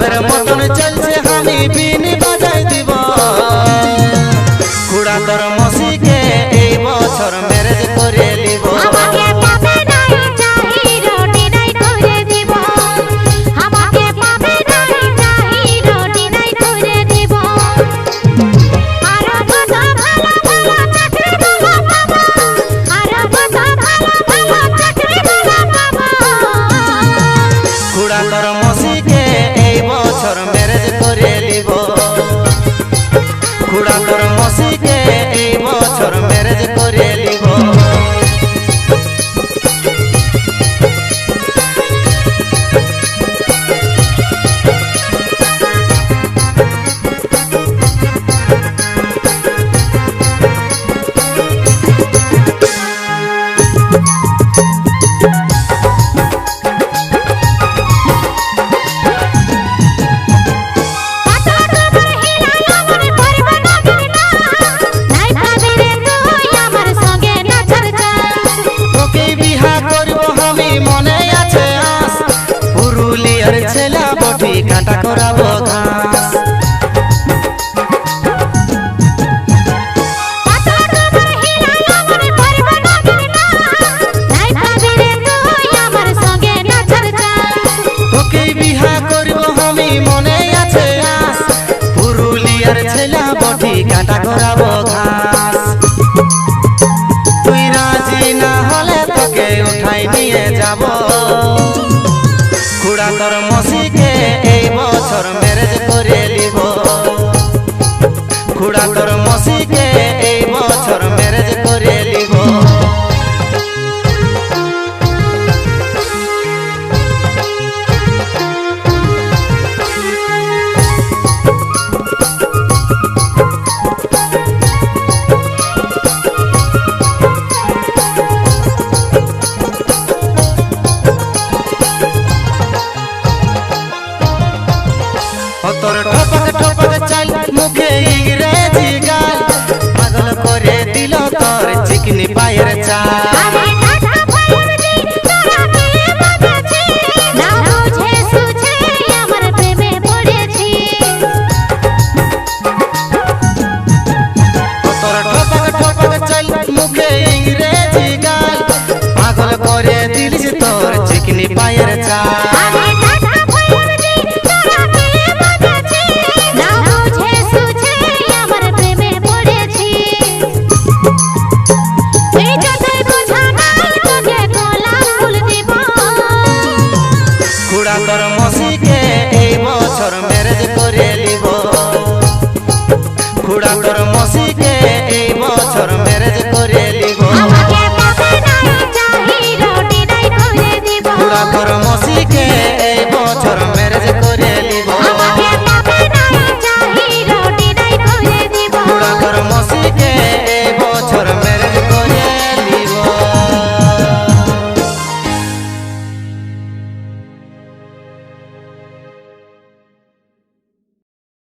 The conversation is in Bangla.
সাপের মতন চলছে আমি বিন বাজাই দিব খুড়া তোর মসিকে এই বছর ম্যারেজ করে নিব আমাকে পাবে নাই চাহিরো ডিনাই করে দিব আমাকে পাবে নাই চাহিরো ডিনাই করে দিব আরো কত ভালো ভালো চাকরি ভালো পাবো আরো কত ভালো ভালো চাকরি ভালো পাবো খুড়া তোর মসিকে এই বছর ম্যারেজ করে নিব খুড়া তোর মসিকে এই বছর ম্যারেজ করে নিব ছেলা বটি কাটা করাবো ঘাস তোকে বিহা করব আমি মনে আছে আস পুরুলিয়ার ছেলা বটি কাটা করাবো ঘাস তুই রাজি না হলে তোকে উঠাই নিয়ে যাব খুড়া তোর মসিকে এই বছর মেরে